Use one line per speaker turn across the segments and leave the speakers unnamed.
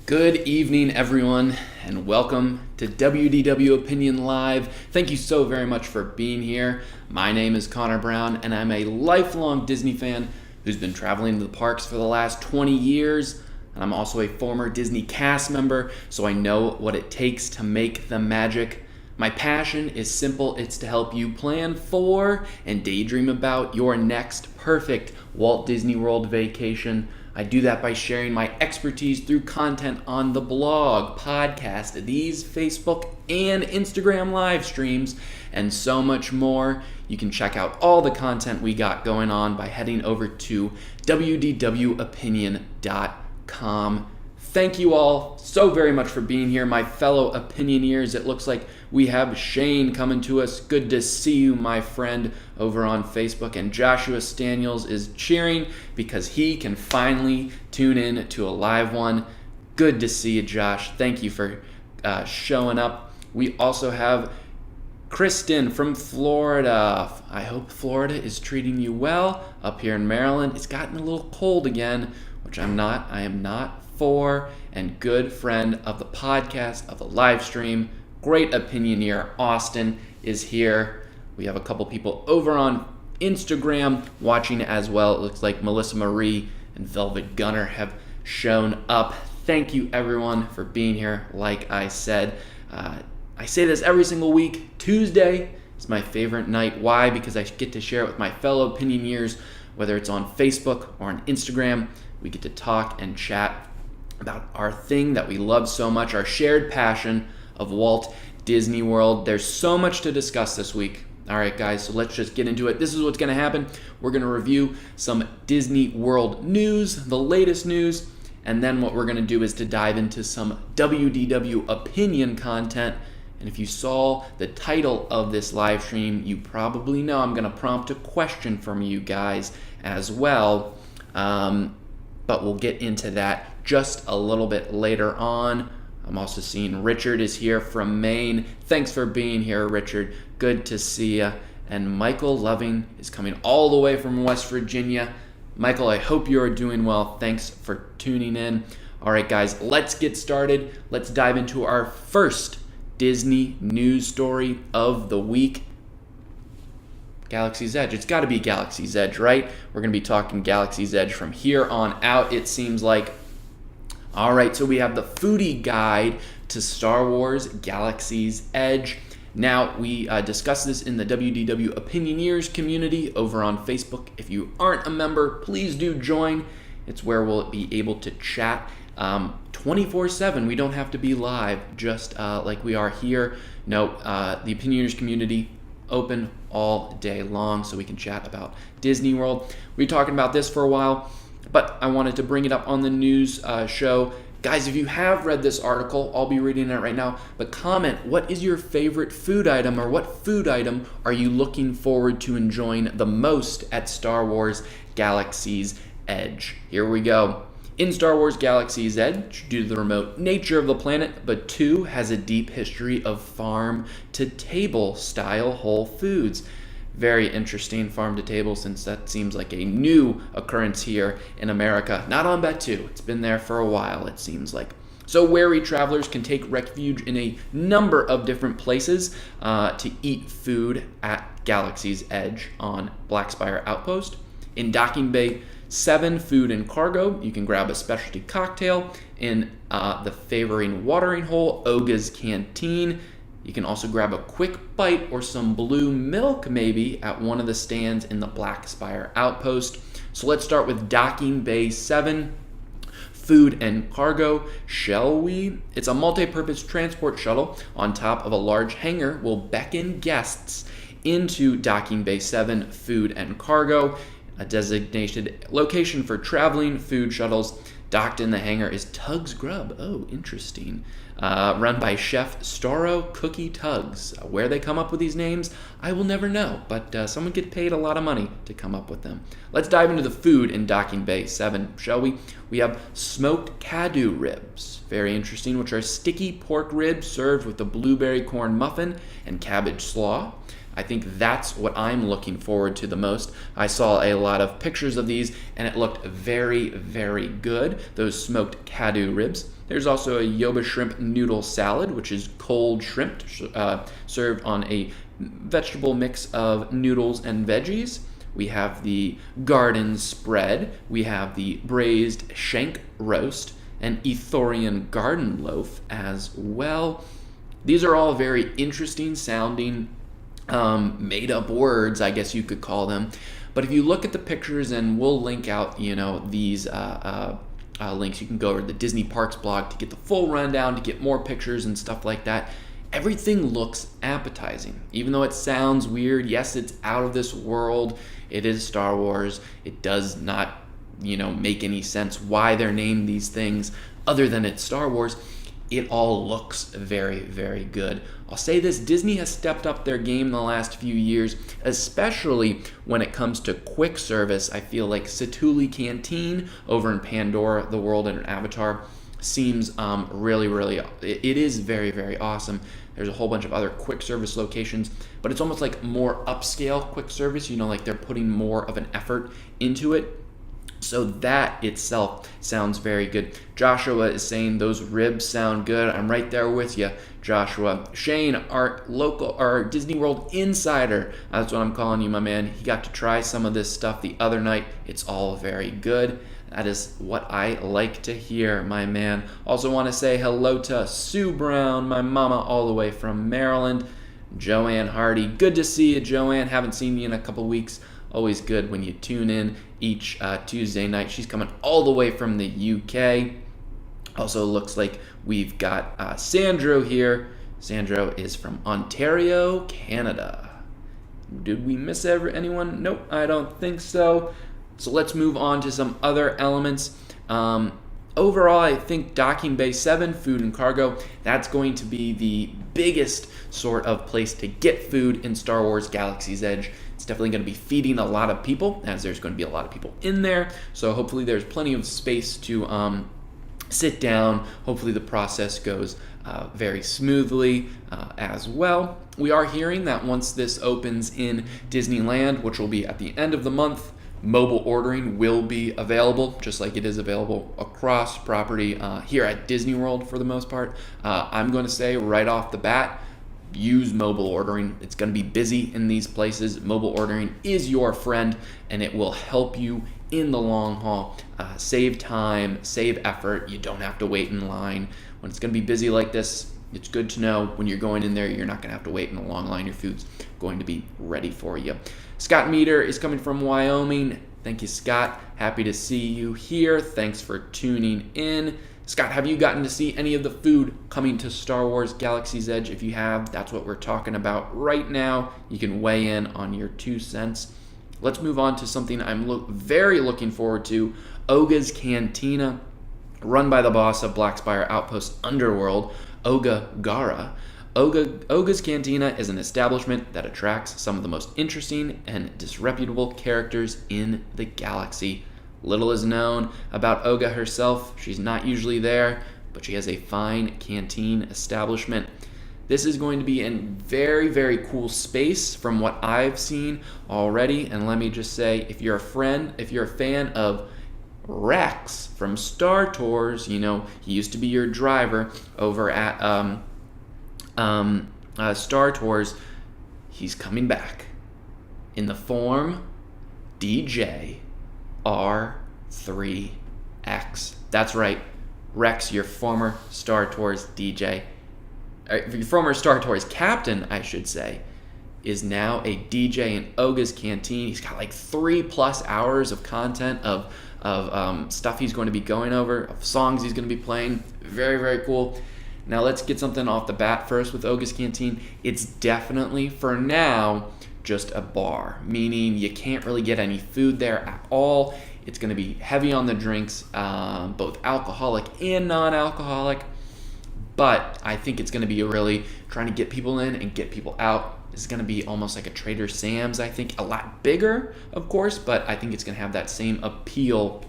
Good evening, everyone, and welcome to WDW Opinion Live. Thank you so very much for being here. My name is Conor Brown, and I'm a lifelong Disney fan who's been traveling to the parks for the last 20 years. And I'm also a former Disney cast member, so I know what it takes to make the magic. My passion is simple. It's to help you plan for and daydream about your next perfect Walt Disney World vacation. I do that by sharing my expertise through content on the blog, podcast, these Facebook and Instagram live streams, and so much more. You can check out all the content we got going on by heading over to WDWOpinion.com. Thank you all so very much for being here, my fellow opinioneers. It looks like we have Shane coming to us. Good to see you, my friend, over on Facebook. And Joshua Staniels is cheering because he can finally tune in to a live one. Good to see you, Josh. Thank you for showing up. We also have Kristen from Florida. I hope Florida is treating you well. Up here in Maryland, it's gotten a little cold again, which I am not for, and good friend of the podcast, of the live stream, great opinioneer Austin is here. We have a couple people over on Instagram watching as well. It looks like Melissa Marie and Velvet Gunner have shown up. Thank you everyone for being here. Like I said, I say this every single week. Tuesday is my favorite night. Why? Because I get to share it with my fellow opinioneers, whether it's on Facebook or on Instagram. We get to talk and chat about our thing that we love so much, our shared passion of Walt Disney World. There's so much to discuss this week. All right, guys, so let's just get into it. This is what's going to happen. We're going to review some Disney World news, the latest news, and then what we're going to do is to dive into some WDW opinion content. And if you saw the title of this live stream, you probably know I'm going to prompt a question from you guys as well. But we'll get into that just a little bit later on. I'm also seeing Richard is here from Maine. Thanks for being here, Richard. Good to see you. And Michael Loving is coming all the way from West Virginia. Michael, I hope you are doing well. Thanks for tuning in. All right, guys, let's get started. Let's dive into our first Disney news story of the week. Galaxy's Edge. It's got to be Galaxy's Edge, right? We're going to be talking Galaxy's Edge from here on out, it seems like. All right, so we have the foodie guide to Star Wars Galaxy's Edge. Now, we discussed this in the WDW Opinioneers community over on Facebook. If you aren't a member, please do join. It's where we'll be able to chat 24/7. We don't have to be live, just like we are here. No, the Opinioneers community open all day long so we can chat about Disney World. We've been talking about this for a while, but I wanted to bring it up on the news show. Guys, if you have read this article, I'll be reading it right now, but comment, what is your favorite food item, or what food item are you looking forward to enjoying the most at Star Wars Galaxy's Edge? Here we go. In Star Wars Galaxy's Edge, due to the remote nature of the planet, Batuu has a deep history of farm-to-table style whole foods. Very interesting, farm-to-table, since that seems like a new occurrence here in America. Not on Batuu. It's been there for a while, it seems like. So wary travelers can take refuge in a number of different places to eat food at Galaxy's Edge on Black Spire Outpost. In Docking Bay 7 Food and Cargo, you can grab a specialty cocktail in the favoring watering hole, Oga's Canteen. You can also grab a quick bite or some blue milk maybe at one of the stands in the Black Spire Outpost. So let's start with Docking Bay 7 Food and Cargo, shall we? It's a multi-purpose transport shuttle on top of a large hangar will beckon guests into Docking Bay 7 Food and Cargo, a designated location for traveling food shuttles. Docked in the hangar is Tug's Grub. Oh, interesting. Run by Chef Storrow Cookie Tugs. Where they come up with these names, I will never know, but someone get paid a lot of money to come up with them. Let's dive into the food in Docking Bay 7, shall we? We have smoked Kadu ribs. Very interesting, which are sticky pork ribs served with a blueberry corn muffin and cabbage slaw. I think that's what I'm looking forward to the most. I saw a lot of pictures of these, and it looked very, very good. Those smoked Kadu ribs. There's also a Yoba shrimp noodle salad, which is cold shrimp served on a vegetable mix of noodles and veggies. We have the garden spread. We have the braised shank roast and Ethiopian garden loaf as well. These are all very interesting sounding made up words, I guess you could call them. But if you look at the pictures, and we'll link out, these links, you can go over to the Disney Parks blog to get the full rundown, to get more pictures and stuff like that. Everything looks appetizing. Even though it sounds weird, yes, it's out of this world. It is Star Wars. It does not, make any sense why they're named these things other than it's Star Wars. It all looks very, very good. I'll say this, Disney has stepped up their game in the last few years, especially when it comes to quick service. I feel like Satuli Canteen over in Pandora, the World and Avatar seems really, really, it is very, very awesome. There's a whole bunch of other quick service locations, but it's almost like more upscale quick service, like they're putting more of an effort into it. So that itself sounds very good. Joshua is saying those ribs sound good. I'm right there with you, Joshua. Shane, our Disney World insider, that's what I'm calling you, my man. He got to try some of this stuff the other night. It's all very good. That is what I like to hear, my man. Also want to say hello to Sue Brown, my mama, all the way from Maryland. Joanne Hardy, good to see you, Joanne. Haven't seen you in a couple weeks. Always good when you tune in each Tuesday night. She's coming all the way from the UK. Also looks like we've got Sandro here. Sandro is from Ontario, Canada. Did we miss anyone? Nope, I don't think so. So let's move on to some other elements. Overall, I think Docking Bay 7, food and cargo, that's going to be the biggest sort of place to get food in Star Wars Galaxy's Edge. It's definitely going to be feeding a lot of people, as there's going to be a lot of people in there. So hopefully there's plenty of space to sit down. Hopefully the process goes very smoothly as well. We are hearing that once this opens in Disneyland, which will be at the end of the month, mobile ordering will be available, just like it is available across property here at Disney World for the most part. I'm going to say right off the bat, use mobile ordering. It's going to be busy in these places. Mobile ordering is your friend, and it will help you in the long haul. Save time, save effort. You don't have to wait in line. When it's going to be busy like this, it's good to know when you're going in there, you're not going to have to wait in a long line. Your food's going to be ready for you. Scott Meter is coming from Wyoming. Thank you, Scott. Happy to see you here. Thanks for tuning in. Scott, have you gotten to see any of the food coming to Star Wars Galaxy's Edge? If you have, that's what we're talking about right now. You can weigh in on your 2 cents. Let's move on to something I'm very looking forward to. Oga's Cantina, run by the boss of Blackspire Outpost Underworld, Oga Gara. Oga's Cantina is an establishment that attracts some of the most interesting and disreputable characters in the galaxy. Little is known about Oga herself. She's not usually there, but she has a fine canteen establishment. This is going to be a very, very cool space from what I've seen already. And let me just say, if you're a fan of Rex from Star Tours, he used to be your driver over at Star Tours. He's coming back in the form DJ R3X. That's right, Rex, your former Star Tours DJ, your former Star Tours captain, I should say, is now a DJ in Oga's Canteen. He's got like 3+ hours of content of stuff he's going to be going over, of songs he's going to be playing. Very, very cool. Now let's get something off the bat first with Oga's Canteen. It's definitely, for now, just a bar, meaning you can't really get any food there at all. It's going to be heavy on the drinks, both alcoholic and non-alcoholic, but I think it's going to be really trying to get people in and get people out. This is going to be almost like a Trader Sam's, I think, a lot bigger, of course, but I think it's going to have that same appeal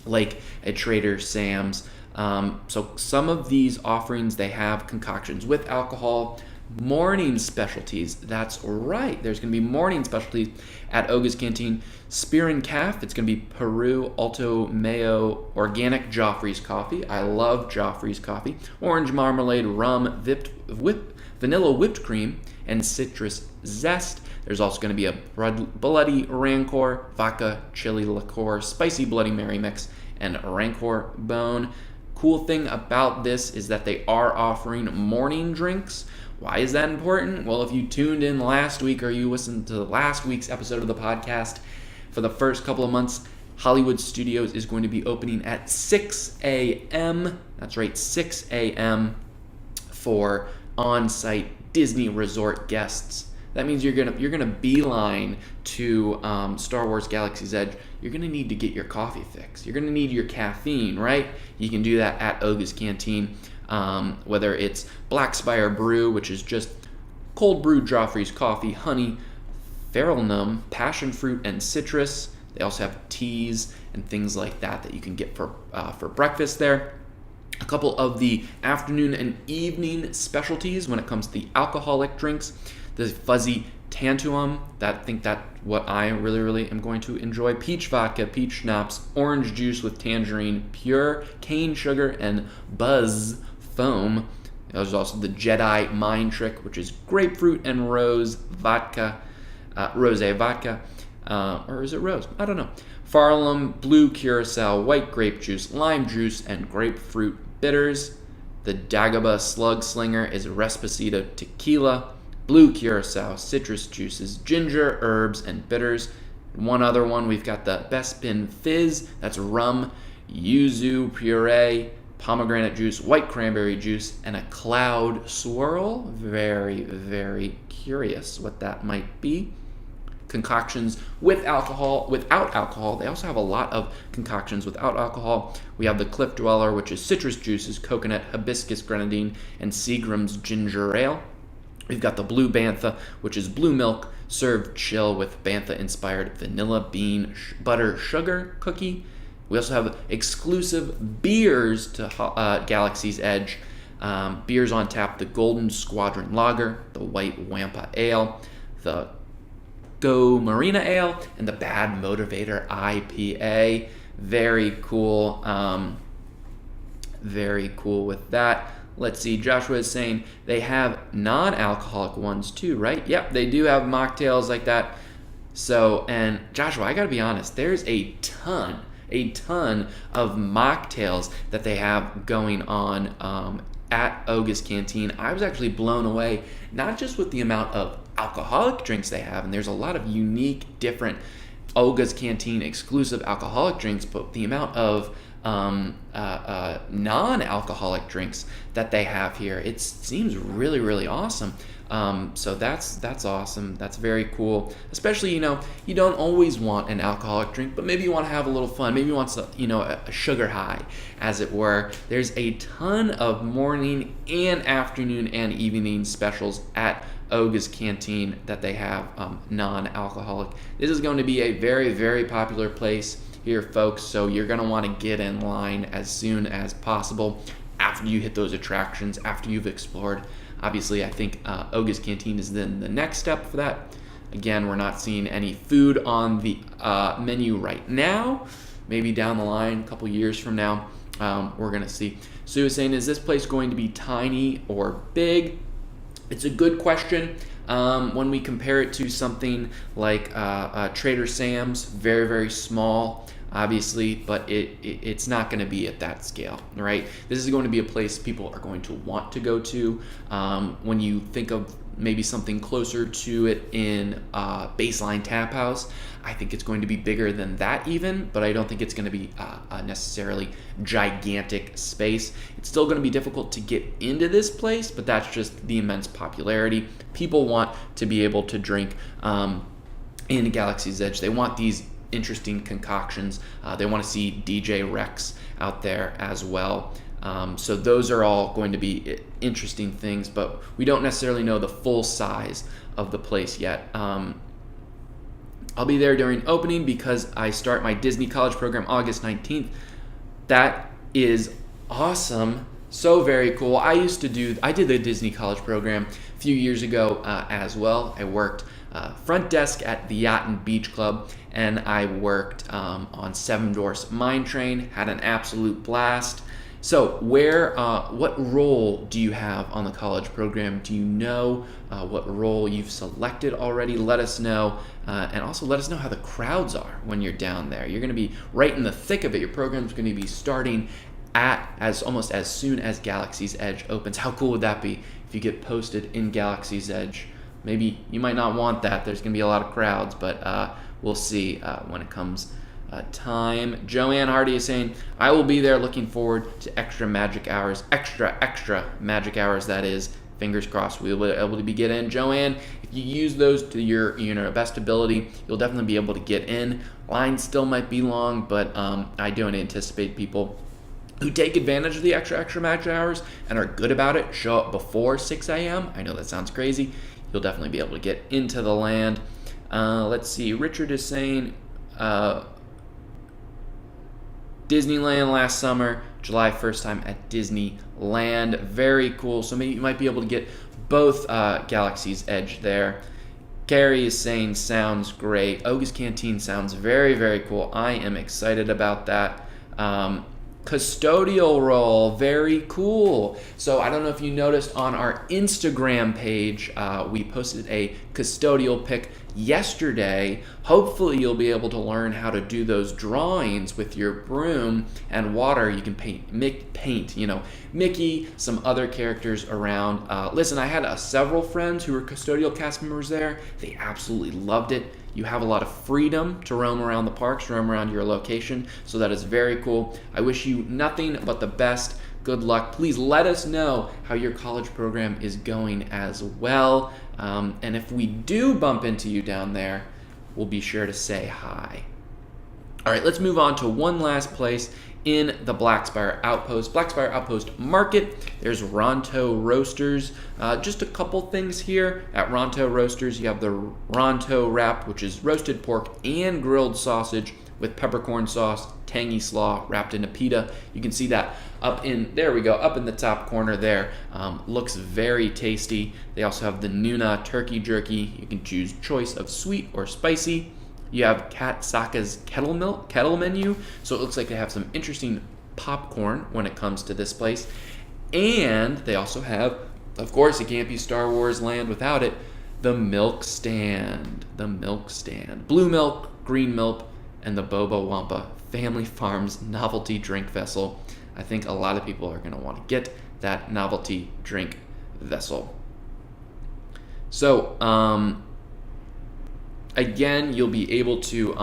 like a Trader Sam's. So some of these offerings, they have concoctions with alcohol, Morning specialties. That's right. There's going to be morning specialties at Oga's Canteen. Spear and Calf. It's going to be Peru Alto Mayo Organic Joffrey's coffee. I love Joffrey's coffee. Orange marmalade, rum, vanilla whipped cream, and citrus zest. There's also going to be a bloody rancor, vodka, chili liqueur, spicy Bloody Mary mix, and rancor bone. Cool thing about this is that they are offering morning drinks. Why is that important? Well, if you tuned in last week or you listened to last week's episode of the podcast, for the first couple of months, Hollywood Studios is going to be opening at 6 a.m. That's right, 6 a.m. for on-site Disney resort guests. That means you're gonna beeline to Star Wars Galaxy's Edge. You're gonna need to get your coffee fix. You're gonna need your caffeine, right? You can do that at Oga's Canteen, whether it's Black Spire Brew, which is just cold brewed Joffrey's coffee, honey, Farelnum, passion fruit, and citrus. They also have teas and things like that you can get for breakfast there. A couple of the afternoon and evening specialties when it comes to the alcoholic drinks. The fuzzy tantuum, I think that's what I really am going to enjoy. Peach vodka, peach schnapps, orange juice with tangerine, pure cane sugar, and buzz foam. There's also the Jedi Mind Trick, which is grapefruit and rose vodka, rosé vodka, or is it rose? I don't know. Farlam, blue curacao, white grape juice, lime juice, and grapefruit bitters. The Dagobah Slug Slinger is Respacito tequila, blue curacao, citrus juices, ginger, herbs, and bitters. One other one, we've got the Bespin Fizz. That's rum, yuzu puree, pomegranate juice, white cranberry juice, and a cloud swirl. Very curious what that might be. Concoctions with alcohol, without alcohol. They also have a lot of concoctions without alcohol. We have the Cliff Dweller, which is citrus juices, coconut, hibiscus grenadine, and Seagram's ginger ale. We've got the Blue Bantha, which is blue milk served chill with Bantha-inspired vanilla bean butter sugar cookie. We also have exclusive beers to Galaxy's Edge. Beers on tap, the Golden Squadron Lager, the White Wampa Ale, the Go Marina Ale, and the Bad Motivator IPA. Very cool. Very cool with that. Let's see, Joshua is saying they have non-alcoholic ones too, right? Yep, they do have mocktails like that. So, and Joshua, I gotta be honest, there's a ton of mocktails that they have going on at Oga's Canteen. I was actually blown away, not just with the amount of alcoholic drinks they have, and there's a lot of unique, different Oga's Canteen exclusive alcoholic drinks, but the amount of non-alcoholic drinks that they have here, it seems really awesome. So that's awesome. That's very cool. Especially, you don't always want an alcoholic drink, but maybe you want to have a little fun. Maybe you want some, a sugar high, as it were. There's a ton of morning and afternoon and evening specials at Oga's Canteen that they have non-alcoholic. This is going to be a very popular place here, folks, so you're going to want to get in line as soon as possible after you hit those attractions, after you've explored. Obviously, I think Oga's Canteen is then the next step for that. Again, we're not seeing any food on the menu right now. Maybe down the line, a couple years from now, we're going to see. Sue is saying, is this place going to be tiny or big? It's a good question. When we compare it to something like Trader Sam's, very small, obviously, but it's not going to be at that scale, right? This is going to be a place people are going to want to go to. When you think of maybe something closer to it in Baseline Tap House, I think it's going to be bigger than that even, but I don't think it's going to be a necessarily gigantic space. It's still going to be difficult to get into this place, but that's just the immense popularity. People want to be able to drink in Galaxy's Edge. They want these interesting concoctions. They want to see DJ Rex out there as well. So those are all going to be interesting things, but we don't necessarily know the full size of the place yet. I'll be there during opening because I start my Disney College program August 19th. That is awesome. So very cool. I did the Disney College program a few years ago as well. I worked front desk at the Yacht and Beach Club, and I worked on Seven Dwarfs Mine Train. Had an absolute blast. So, what role do you have on the college program? Do you know what role you've selected already? Let us know, and also let us know how the crowds are when you're down there. You're going to be right in the thick of it. Your program's going to be starting almost as soon as Galaxy's Edge opens. How cool would that be if you get posted in Galaxy's Edge? Maybe you might not want that. There's going to be a lot of crowds, but we'll see when it comes time. Joanne Hardy is saying, I will be there, looking forward to extra magic hours, extra magic hours, that is. Fingers crossed we'll be able to get in. Joanne, if you use those to your best ability, you'll definitely be able to get in. Lines still might be long, but I don't anticipate people who take advantage of the extra magic hours and are good about it show up before 6 a.m. I know that sounds crazy. You'll definitely be able to get into the land. Let's see. Richard is saying, Disneyland last summer, July 1st time at Disneyland. Very cool. So maybe you might be able to get both Galaxy's Edge there. Carrie is saying, sounds great. Oga's Canteen sounds very, very cool. I am excited about that. Custodial role, very cool. So I don't know if you noticed on our Instagram page, we posted a custodial pic yesterday. Hopefully you'll be able to learn how to do those drawings with your broom and water. You can paint Mickey, some other characters around. Listen, I had several friends who were custodial cast members there. They absolutely loved it. You have a lot of freedom to roam around the parks, roam around your location, so that is very cool. I wish you nothing but the best. Good luck. Please let us know how your college program is going as well. And if we do bump into you down there, we'll be sure to say hi. All right, let's move on to one last place in the Blackspire Outpost. Blackspire Outpost Market. There's Rondo Roasters. Just a couple things here at Rondo Roasters. You have the Rondo wrap, which is roasted pork and grilled sausage with peppercorn sauce, tangy slaw wrapped in a pita. You can see that up in the top corner there. Looks very tasty. They also have the Nuna turkey jerky. You can choose choice of sweet or spicy. You have Kat Saka's kettle menu, so it looks like they have some interesting popcorn when it comes to this place. And they also have, of course, it can't be Star Wars Land without it, the milk stand. The milk stand. Blue milk, green milk, and the Boba Wampa Family Farms novelty drink vessel. I think a lot of people are going to want to get that novelty drink vessel. So, again, you'll be able to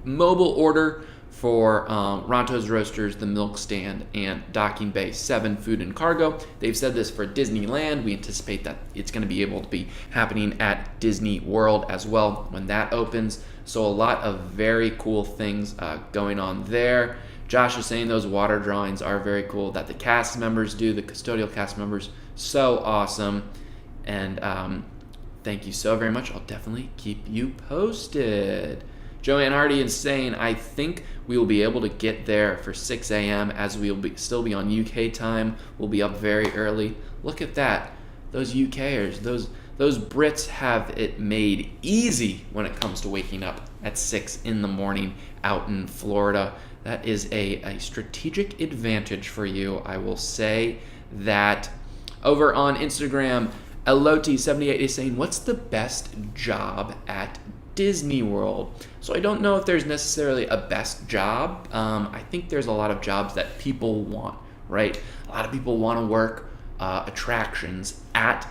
mobile order for Rondo's Roasters, the Milk Stand, and Docking Bay 7 Food and Cargo. They've said this for Disneyland. We anticipate that it's going to be able to be happening at Disney World as well when that opens. So a lot of very cool things going on there. Josh is saying those water drawings are very cool that the cast members do, the custodial cast members. So awesome. And thank you so very much. I'll definitely keep you posted. Joanne Hardy is saying, I think we will be able to get there for 6 a.m. as we will still be on UK time. We'll be up very early. Look at that. Those UKers, those Brits have it made easy when it comes to waking up at 6 in the morning out in Florida. That is a strategic advantage for you. I will say that. Over on Instagram, Eloti78 is saying, what's the best job at Disney World? So I don't know if there's necessarily a best job. I think there's a lot of jobs that people want, right? A lot of people want to work attractions at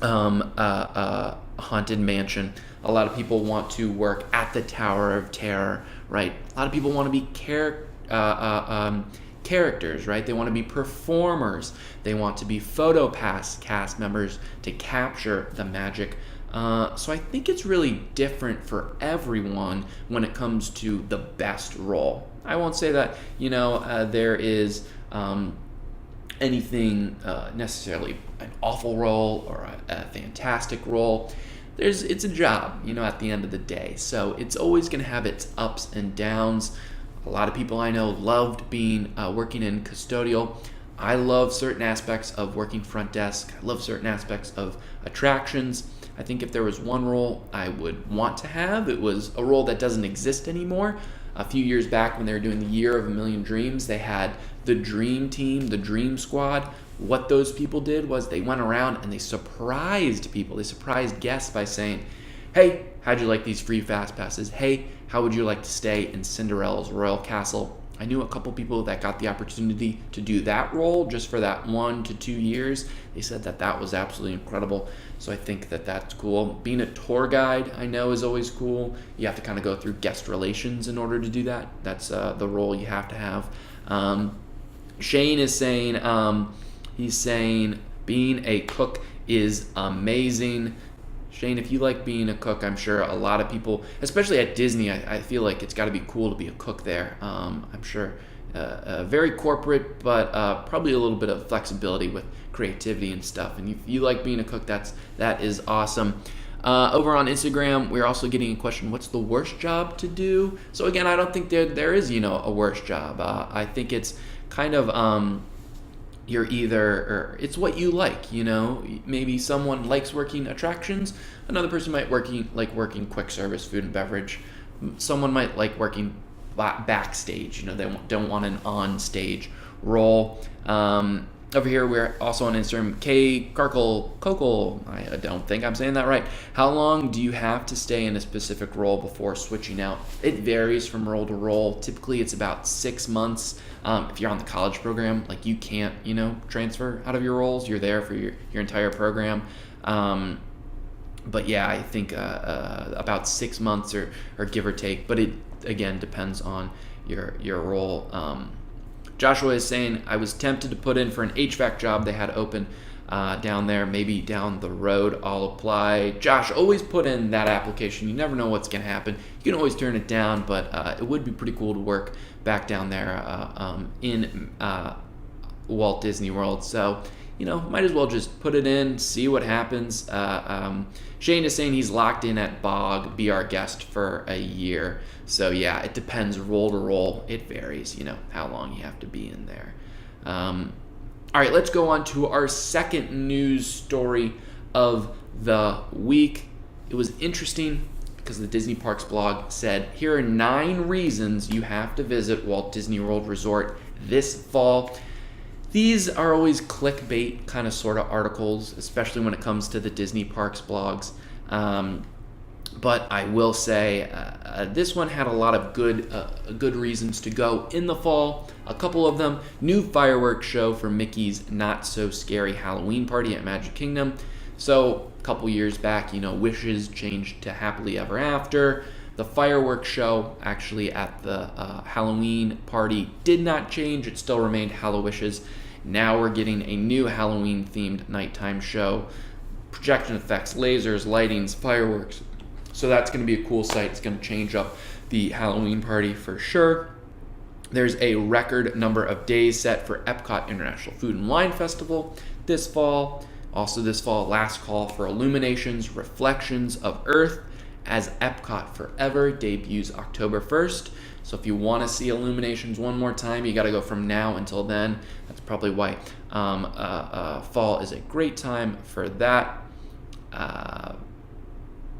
Haunted Mansion. A lot of people want to work at the Tower of Terror, right? A lot of people want to be characters, right? They want to be performers. They want to be photo pass cast members to capture the magic. So I think it's really different for everyone when it comes to the best role. I won't say that, there is anything necessarily an awful role or a fantastic role. It's a job, at the end of the day. So it's always going to have its ups and downs. A lot of people I know loved being working in custodial. I love certain aspects of working front desk. I love certain aspects of attractions. I think if there was one role I would want to have, it was a role that doesn't exist anymore. A few years back when they were doing the Year of a Million Dreams, they had the Dream Team, the Dream Squad. What those people did was they went around and they surprised people. They surprised guests by saying, hey, how'd you like these free fast passes? Hey, how would you like to stay in Cinderella's royal castle? I knew a couple people that got the opportunity to do that role just for that 1 to 2 years. They said that that was absolutely incredible. So I think that that's cool. Being a tour guide, I know, is always cool. You have to kind of go through guest relations in order to do that. That's the role you have to have. Shane is saying, he's saying being a cook is amazing. Shane, if you like being a cook, I'm sure a lot of people, especially at Disney, I feel like it's got to be cool to be a cook there. I'm sure very corporate, but probably a little bit of flexibility with creativity and stuff. And if you like being a cook, that is awesome. Over on Instagram, we're also getting a question, what's the worst job to do? So again, I don't think there is, a worst job. I think it's kind of... you're or it's what you like, maybe someone likes working attractions, another person might like working quick service food and beverage, someone might like working backstage, they don't want an on stage role. Over here we're also on Instagram, K Cokel, I don't think I'm saying that right. How long do you have to stay in a specific role before switching out? It varies from role to role. Typically it's about 6 months. If you're on the college program, like you can't, transfer out of your roles. You're there for your entire program. But yeah, I think about 6 months or give or take. But it again depends on your role. Joshua is saying, I was tempted to put in for an HVAC job they had open down there. Maybe down the road I'll apply. Josh, always put in that application. You never know what's going to happen. You can always turn it down, but it would be pretty cool to work back down there in Walt Disney World. So, might as well just put it in, see what happens. Shane is saying he's locked in at Bog, be our guest for a year. So yeah, it depends role to role. It varies, how long you have to be in there. All right, let's go on to our second news story of the week. It was interesting because the Disney Parks blog said, here are 9 reasons you have to visit Walt Disney World Resort this fall. These are always clickbait kind of sort of articles, especially when it comes to the Disney Parks blogs. But I will say this one had a lot of good reasons to go in the fall. A couple of them: new fireworks show for Mickey's Not So Scary Halloween Party at Magic Kingdom. So a couple years back, Wishes changed to Happily Ever After. The fireworks show actually at the Halloween party did not change. It still remained Hallowishes. Now we're getting a new Halloween-themed nighttime show. Projection effects, lasers, lightings, fireworks. So that's going to be a cool sight. It's going to change up the Halloween party for sure. There's a record number of days set for Epcot International Food and Wine Festival this fall. Also this fall, last call for Illuminations, Reflections of Earth as Epcot Forever debuts October 1st. So if you want to see Illuminations one more time, you got to go from now until then. That's probably why fall is a great time for that.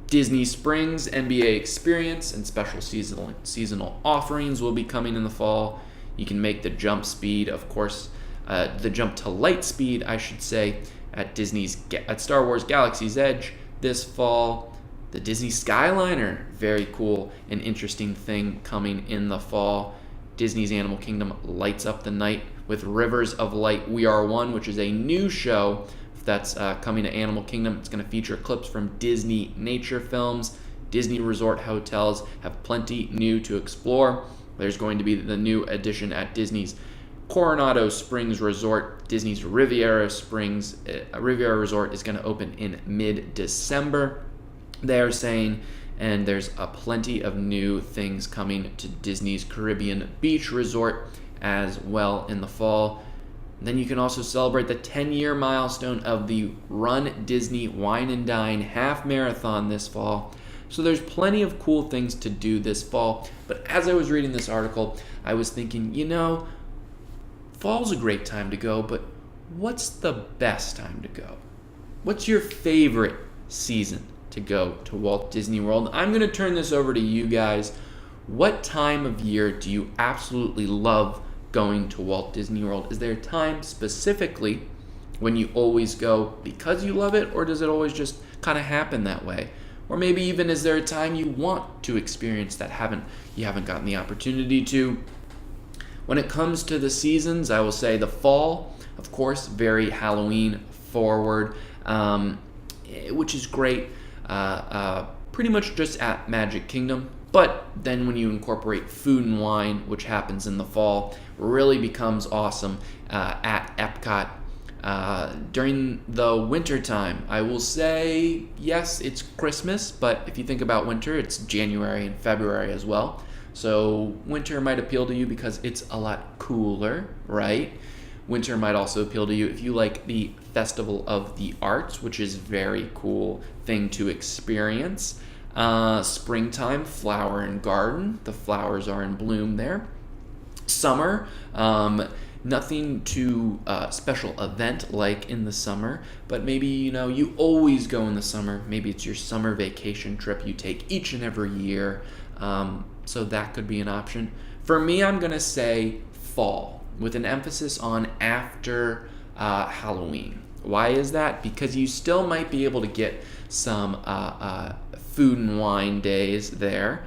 Disney Springs NBA Experience and special seasonal offerings will be coming in the fall. You can make the jump speed, of course, the jump to light speed, I should say, at Star Wars Galaxy's Edge this fall. The Disney Skyliner, very cool and interesting thing coming in the fall. Disney's Animal Kingdom lights up the night with Rivers of Light We Are One, which is a new show that's coming to Animal Kingdom. It's going to feature clips from Disney nature films. Disney resort hotels have plenty new to explore. There's going to be the new addition at Disney's Coronado Springs Resort. Disney's Riviera Resort is going to open in mid-December, they're saying, and there's plenty of new things coming to Disney's Caribbean Beach Resort as well in the fall. Then you can also celebrate the 10-year milestone of the Run Disney Wine and Dine Half Marathon this fall. So there's plenty of cool things to do this fall. But as I was reading this article, I was thinking, fall's a great time to go, but what's the best time to go? What's your favorite season to go to Walt Disney World? I'm going to turn this over to you guys. What time of year do you absolutely love going to Walt Disney World? Is there a time specifically when you always go because you love it, or does it always just kind of happen that way? Or maybe even is there a time you want to experience that you haven't gotten the opportunity to? When it comes to the seasons, I will say the fall, of course, very Halloween forward, which is great. Pretty much just at Magic Kingdom. But then when you incorporate food and wine, which happens in the fall, really becomes awesome at Epcot. During the winter time, I will say, yes, it's Christmas, but if you think about winter, it's January and February as well. So winter might appeal to you because it's a lot cooler, right? Winter might also appeal to you if you like the Festival of the Arts, which is a very cool thing to experience. Springtime, flower and garden. The flowers are in bloom there. Summer, nothing too special event like in the summer, but maybe, you always go in the summer. Maybe it's your summer vacation trip you take each and every year. So that could be an option. For me, I'm going to say fall, with an emphasis on after Halloween. Why is that? Because you still might be able to get some food and wine days there.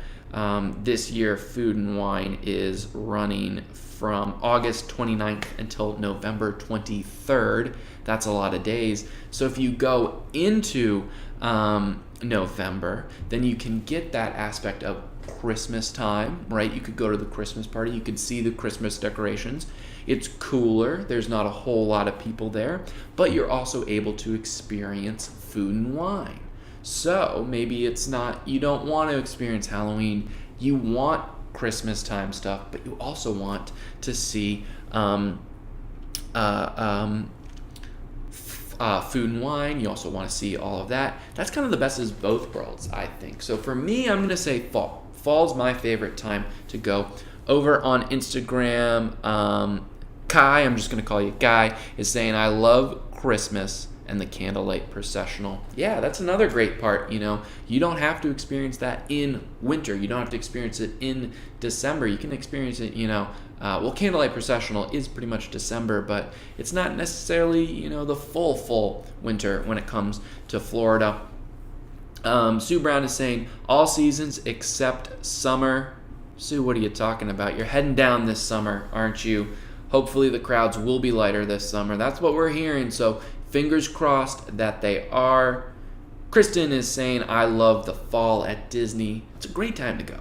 This year, food and wine is running from August 29th until November 23rd. That's a lot of days. So if you go into November, then you can get that aspect of Christmas time, right? You could go to the Christmas party. You could see the Christmas decorations. It's cooler. There's not a whole lot of people there, but you're also able to experience food and wine. So maybe it's not, you don't want to experience Halloween. You want Christmas time stuff, but you also want to see food and wine. You also want to see all of that. That's kind of the best of both worlds, I think. So for me, I'm going to say fall. Fall's my favorite time to go. Over on Instagram, Kai, I'm just going to call you Guy, is saying, I love Christmas and the candlelight processional. Yeah, that's another great part, You don't have to experience that in winter. You don't have to experience it in December. You can experience it, candlelight processional is pretty much December, but it's not necessarily, the full winter when it comes to Florida. Sue Brown is saying, all seasons except summer. Sue, what are you talking about? You're heading down this summer, aren't you? Hopefully the crowds will be lighter this summer. That's what we're hearing, so fingers crossed that they are. Kristen is saying, I love the fall at Disney. It's a great time to go.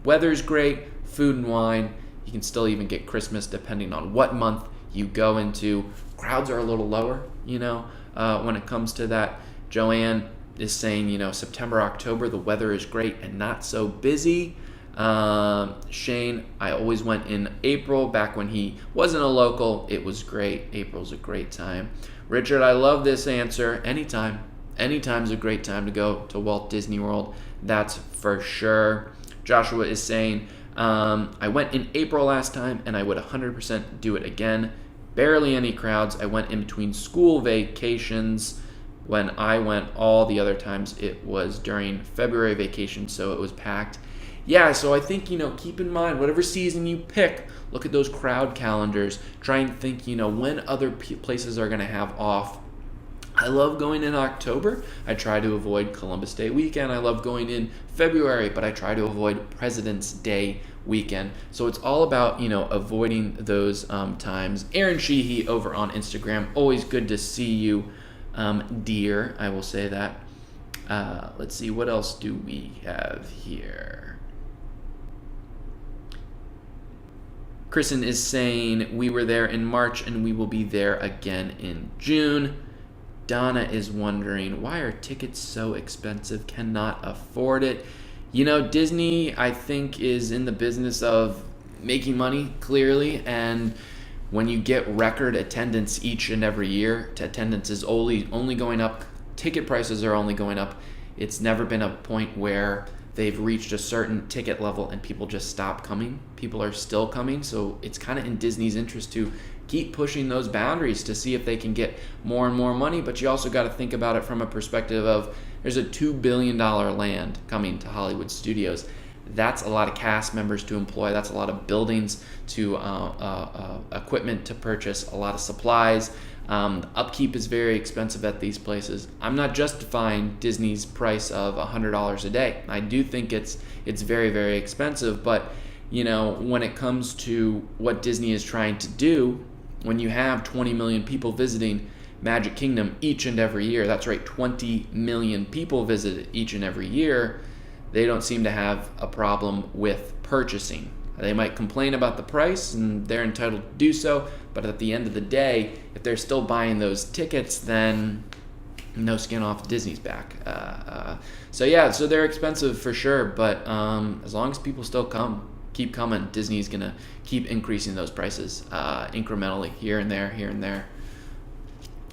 Weather's great, food and wine. You can still even get Christmas depending on what month you go into. Crowds are a little lower, when it comes to that. Joanne is saying, September, October, the weather is great and not so busy. Shane, I always went in April, back when he wasn't a local. It was great. April's a great time. Richard, I love this answer. Anytime. Anytime's a great time to go to Walt Disney World. That's for sure. Joshua is saying, I went in April last time and I would 100% do it again. Barely any crowds. I went in between school vacations. When I went all the other times, it was during February vacation, so it was packed. Yeah, so I think, keep in mind, whatever season you pick, look at those crowd calendars. Try and think, when other places are going to have off. I love going in October. I try to avoid Columbus Day weekend. I love going in February, but I try to avoid President's Day weekend. So it's all about, avoiding those times. Aaron Sheehy over on Instagram. Always good to see you, dear. I will say that. Let's see, what else do we have here? Kristen is saying, we were there in March and we will be there again in June. Donna is wondering, why are tickets so expensive? Cannot afford it. Disney, I think, is in the business of making money, clearly, and when you get record attendance each and every year, attendance is only going up, ticket prices are only going up. It's never been a point where they've reached a certain ticket level and people just stop coming. People are still coming, so it's kind of in Disney's interest to keep pushing those boundaries to see if they can get more and more money. But you also got to think about it from a perspective of there's a $2 billion land coming to Hollywood studios. That's a lot of cast members to employ. That's a lot of buildings to equipment to purchase, a lot of supplies. Upkeep is very expensive at these places. I'm not justifying Disney's price of $100 a day. I do think it's very, very expensive, but when it comes to what Disney is trying to do, when you have 20 million people visiting Magic Kingdom each and every year, that's right, 20 million people visit each and every year, they don't seem to have a problem with purchasing. They might complain about the price, and they're entitled to do so, but at the end of the day, if they're still buying those tickets, then no skin off Disney's back. So they're expensive for sure, but as long as people still keep coming, Disney's going to keep increasing those prices incrementally here and there.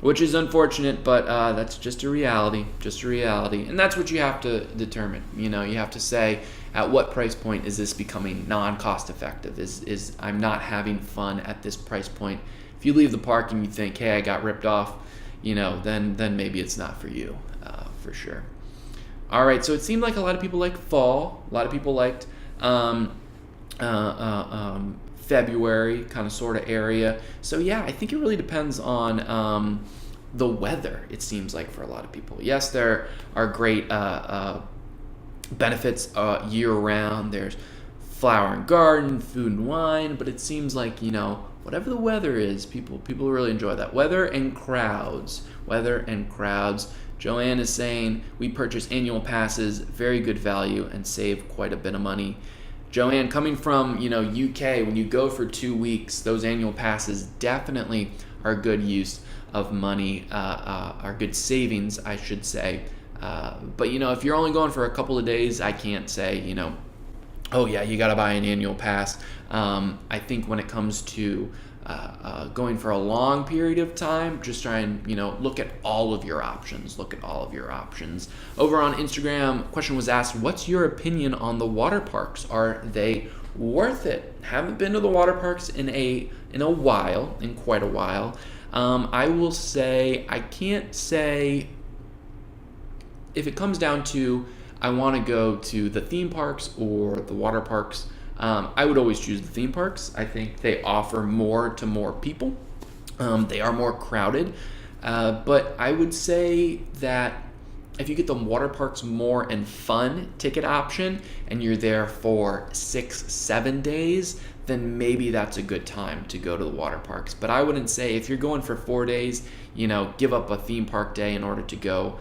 Which is unfortunate, but that's just a reality. And that's what you have to determine. You have to say, at what price point is this becoming non-cost effective? Is I'm not having fun at this price point. If you leave the park and you think, hey, I got ripped off, then maybe it's not for you, for sure. All right, so it seemed like a lot of people liked fall. A lot of people liked February kind of sort of area. So yeah, I think it really depends on the weather, it seems like, for a lot of people. Yes, there are great benefits year-round. There's flower and garden, food and wine, but it seems like, whatever the weather is, people really enjoy that. Weather and crowds. Joanne is saying, we purchase annual passes, very good value, and save quite a bit of money. Joanne, coming from UK, when you go for 2 weeks, those annual passes definitely are good use of money, are good savings, I should say. But if you're only going for a couple of days, I can't say oh yeah, you got to buy an annual pass. I think when it comes to going for a long period of time, just try and look at all of your options. Over on Instagram, question was asked, what's your opinion on the water parks? Are they worth it? Haven't been to the water parks in quite a while. I will say, I can't say, if it comes down to I want to go to the theme parks or the water parks, I would always choose the theme parks. I think they offer more to more people. They are more crowded. But I would say that if you get the water parks more and fun ticket option and you're there for 6-7 days, then maybe that's a good time to go to the water parks. But I wouldn't say if you're going for 4 days, give up a theme park day in order to go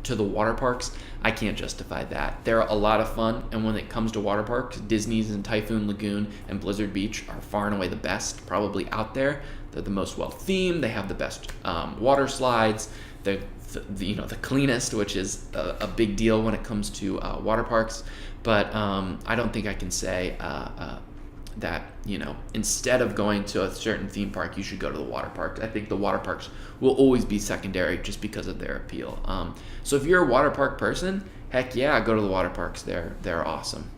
to the water parks. I can't justify that. They're a lot of fun, and when it comes to water parks, Disney's and Typhoon Lagoon and Blizzard Beach are far and away the best probably out there. They're the most well themed. They have the best water slides. They're the cleanest, which is a big deal when it comes to water parks. But I don't think I can say that instead of going to a certain theme park, you should go to the water park. I think the water parks will always be secondary just because of their appeal. So if you're a water park person, heck yeah, go to the water parks. They're awesome.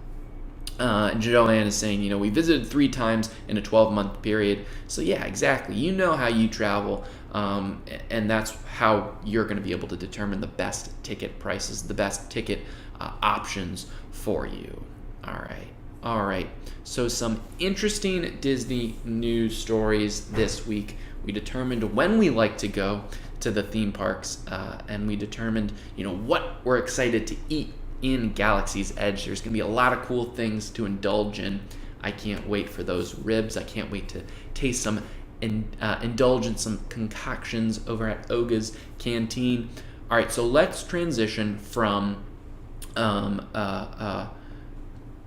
And Joanne is saying, we visited 3 times in a 12-month period. So yeah, exactly. You know how you travel, and that's how you're going to be able to determine the best ticket prices, the best ticket options for you. All right. So some interesting Disney news stories this week. We determined when we like to go to the theme parks, and we determined, what we're excited to eat in Galaxy's Edge. There's going to be a lot of cool things to indulge in. I can't wait for those ribs. I can't wait to taste some indulge in some concoctions over at Oga's Canteen. All right, so let's transition from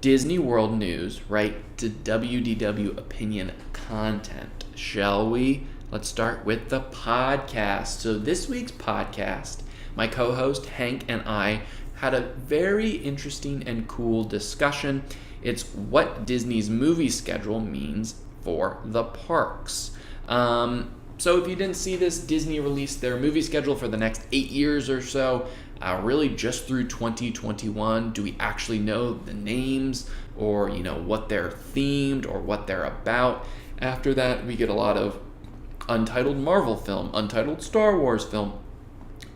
Disney World news, right, to WDW Opinion content, shall we? Let's start with the podcast. So this week's podcast, my co-host Hank and I had a very interesting and cool discussion. It's what Disney's movie schedule means for the parks. So if you didn't see this, Disney released their movie schedule for the next 8 years or so. really just through 2021. Do we actually know the names or, what they're themed or what they're about? After that, we get a lot of untitled Marvel film, untitled Star Wars film,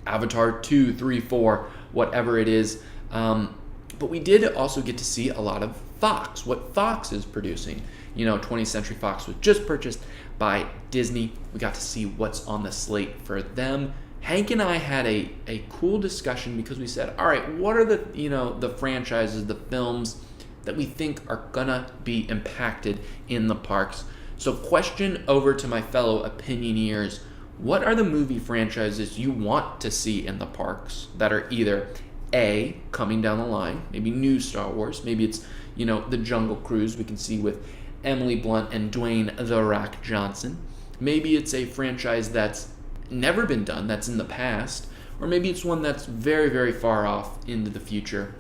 Avatar 2, 3, 4, whatever it is. But we did also get to see a lot of Fox, what Fox is producing. 20th Century Fox was just purchased by Disney. We got to see what's on the slate for them. Hank and I had a cool discussion because we said, all right, what are the franchises, the films that we think are gonna be impacted in the parks? So question over to my fellow opinioneers, what are the movie franchises you want to see in the parks that are either A, coming down the line, maybe new Star Wars, maybe it's, the Jungle Cruise we can see with Emily Blunt and Dwayne "The Rock" Johnson. Maybe it's a franchise that's never been done, that's in the past, or maybe it's one that's very, very far off into the future.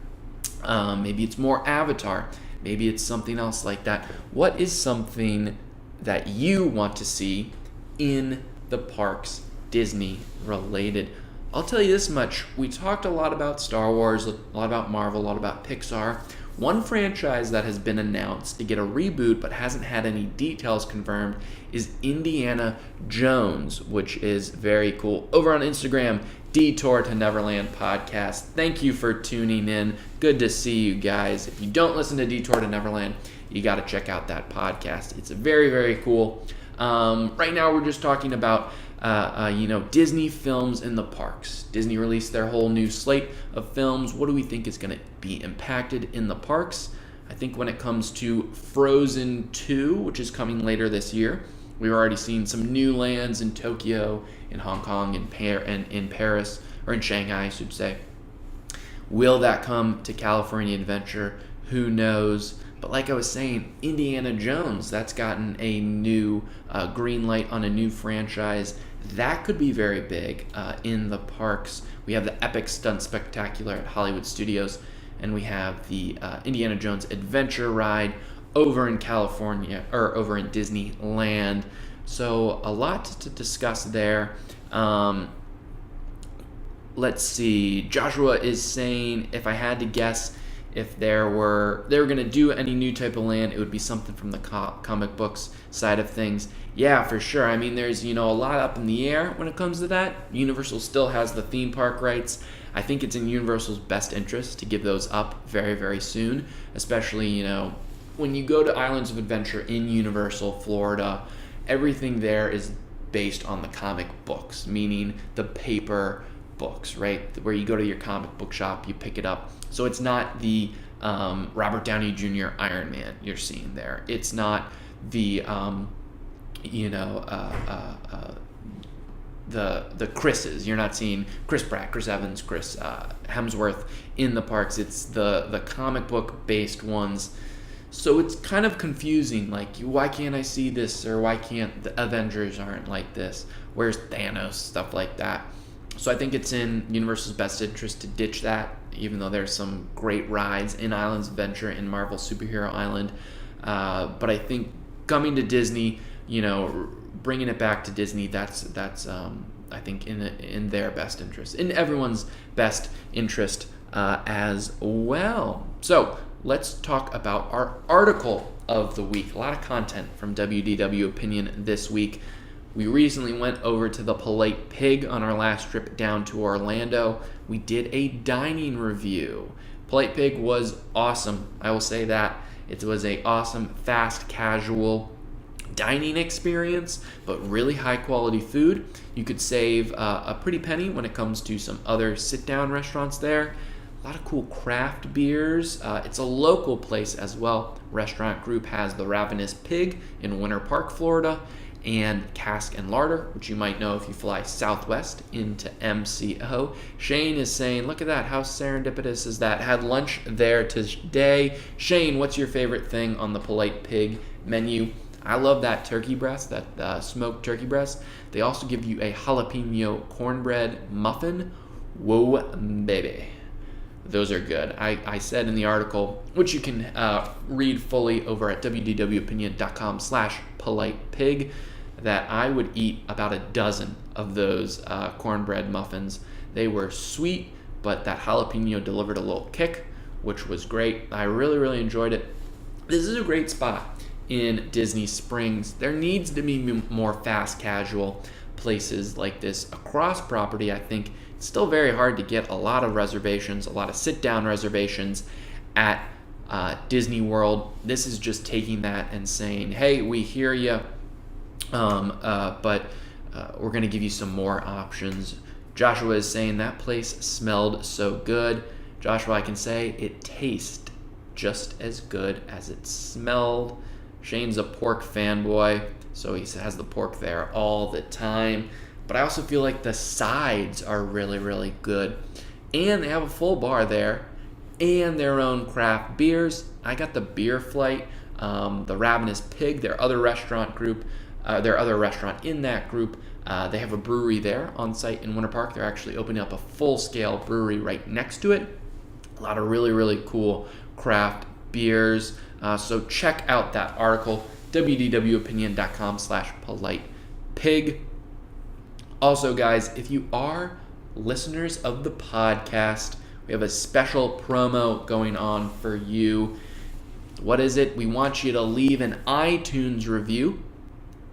Maybe it's more Avatar. Maybe it's something else like that. What is something that you want to see in the parks, Disney related? I'll tell you this much. We talked a lot about Star Wars, a lot about Marvel, a lot about Pixar. One franchise that has been announced to get a reboot but hasn't had any details confirmed is Indiana Jones, which is very cool. Over on Instagram, Detour to Neverland podcast. Thank you for tuning in. Good to see you guys. If you don't listen to Detour to Neverland, you got to check out that podcast. It's very, very cool. Right now, we're just talking about Disney films in the parks. Disney released their whole new slate of films. What do we think is going to be impacted in the parks? I think when it comes to Frozen 2, which is coming later this year, we've already seen some new lands in Tokyo, in Hong Kong, and in Paris, or in Shanghai, I should say. Will that come to California Adventure? Who knows? But like I was saying, Indiana Jones, that's gotten a new green light on a new franchise. That could be very big in the parks. We have the Epic Stunt Spectacular at Hollywood Studios, and we have the Indiana Jones Adventure Ride over in California, or over in Disneyland. So a lot to discuss there. Let's see. Joshua is saying, if I had to guess, if they were going to do any new type of land, it would be something from the comic books side of things. Yeah, for sure. I mean, there's, a lot up in the air when it comes to that. Universal still has the theme park rights. I think it's in Universal's best interest to give those up very, very soon, especially, when you go to Islands of Adventure in Universal, Florida, everything there is based on the comic books, meaning the paper books, right? Where you go to your comic book shop, you pick it up. So it's not the Robert Downey Jr. Iron Man you're seeing there. It's not the the Chris's. You're not seeing Chris Pratt, Chris Evans, Chris Hemsworth in the parks. It's the comic book based ones. So it's kind of confusing. Like, why can't I see this, or why can't the Avengers aren't like this? Where's Thanos? Stuff like that. So I think it's in Universal's best interest to ditch that, even though there's some great rides in Islands Adventure and Marvel Superhero Island. But I think coming to Disney, bringing it back to Disney, that's I think in their best interest, in everyone's best interest as well. So let's talk about our article of the week. A lot of content from WDW Opinion this week. We recently went over to the Polite Pig on our last trip down to Orlando. We did a dining review. Polite Pig was awesome. I will say that. It was a awesome, fast, casual dining experience, but really high quality food. You could save a pretty penny when it comes to some other sit-down restaurants there. A lot of cool craft beers. It's a local place as well. Restaurant group has the Ravenous Pig in Winter Park, Florida, and Cask and Larder, which you might know if you fly Southwest into MCO. Shane is saying, look at that, how serendipitous is that? Had lunch there today. Shane, what's your favorite thing on the Polite Pig menu? I love that turkey breast, that smoked turkey breast. They also give you a jalapeno cornbread muffin. Whoa, baby. Those are good. I said in the article, which you can read fully over at wdwopinion.com/politepig, that I would eat about a dozen of those cornbread muffins. They were sweet, but that jalapeno delivered a little kick, which was great. I really, really enjoyed it. This is a great spot in Disney Springs. There needs to be more fast casual places like this across property. I think it's still very hard to get a lot of reservations, a lot of sit-down reservations at Disney World. This is just taking that and saying, hey, we hear you, but we're going to give you some more options. Joshua is saying that place smelled so good. Joshua, I can say it tastes just as good as it smelled. Shane's a pork fanboy, so he has the pork there all the time. But I also feel like the sides are really, really good. And they have a full bar there and their own craft beers. I got the Beer Flight, the Ravenous Pig, their other restaurant in that group. They have a brewery there on site in Winter Park. They're actually opening up a full-scale brewery right next to it. A lot of really, really cool craft beers. So check out that article, wdwopinion.com/politepig. Also, guys, if you are listeners of the podcast, we have a special promo going on for you. What is it? We want you to leave an iTunes review,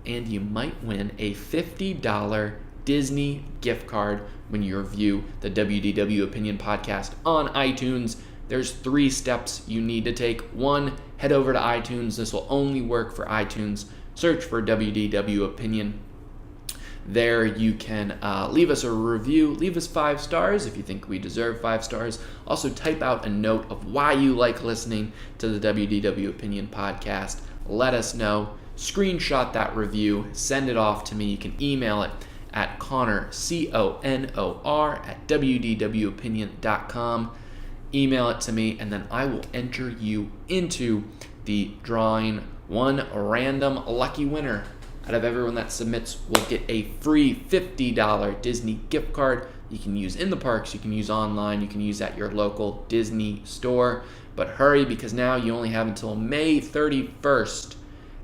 and you might win a $50 Disney gift card when you review the WDW Opinion podcast on iTunes. There's 3 steps you need to take. 1, head over to iTunes. This will only work for iTunes. Search for WDW Opinion. There you can leave us a review. Leave us 5 stars if you think we deserve 5 stars. Also type out a note of why you like listening to the WDW Opinion podcast. Let us know. Screenshot that review. Send it off to me. You can email it at Conor, CONOR, at WDWopinion.com. Email it to me, and then I will enter you into the drawing. One random lucky winner out of everyone that submits will get a free $50 Disney gift card. You can use in the parks, you can use online, you can use at your local Disney store. But hurry, because now you only have until May 31st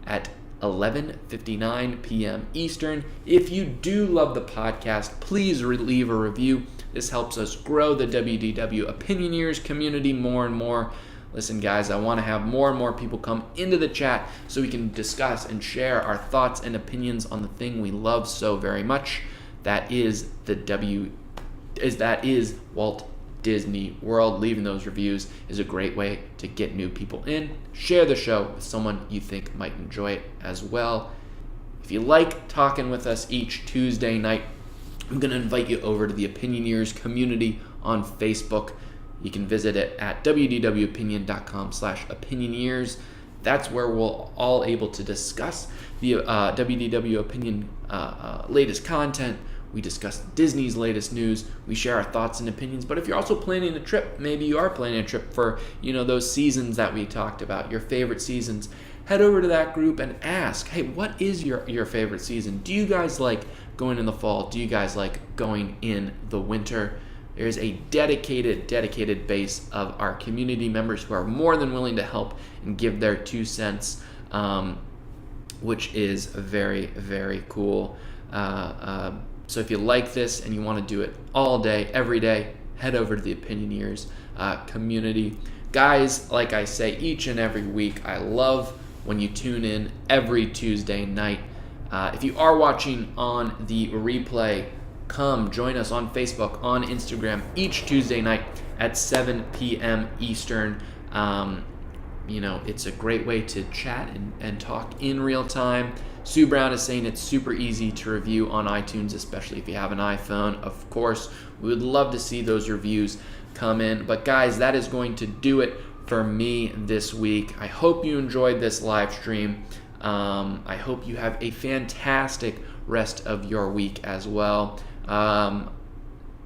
at 11:59 p.m. Eastern. If you do love the podcast, please leave a review. This helps us grow the WDW Opinioneers community more and more. Listen, guys, I want to have more and more people come into the chat so we can discuss and share our thoughts and opinions on the thing we love so very much. That is Walt Disney World. Leaving those reviews is a great way to get new people in. Share the show with someone you think might enjoy it as well. If you like talking with us each Tuesday night, I'm going to invite you over to the Opinioneers community on Facebook. You can visit it at wdwopinion.com/opinioneers. That's where we're all able to discuss the WDW Opinion latest content. We discuss Disney's latest news. We share our thoughts and opinions. But if you're also planning a trip, maybe you are planning a trip for, those seasons that we talked about, your favorite seasons, head over to that group and ask, hey, what is your favorite season? Do you guys like going in the fall? Do you guys like going in the winter? There's a dedicated base of our community members who are more than willing to help and give their 2 cents, which is very, very cool. So if you like this and you want to do it all day, every day, head over to the Opinioneers community. Guys, like I say each and every week, I love when you tune in every Tuesday night. If you are watching on the replay, come join us on Facebook, on Instagram, each Tuesday night at 7 p.m. Eastern. It's a great way to chat and talk in real time. Sue Brown is saying it's super easy to review on iTunes, especially if you have an iPhone. Of course, we would love to see those reviews come in. But guys, that is going to do it for me this week. I hope you enjoyed this live stream. I hope you have a fantastic rest of your week as well.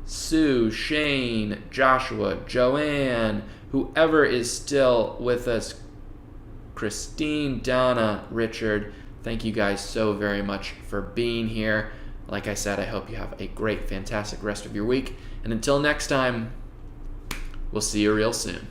Sue, Shane, Joshua, Joanne, whoever is still with us, Christine, Donna, Richard, thank you guys so very much for being here. Like I said, I hope you have a great, fantastic rest of your week. And until next time, we'll see you real soon.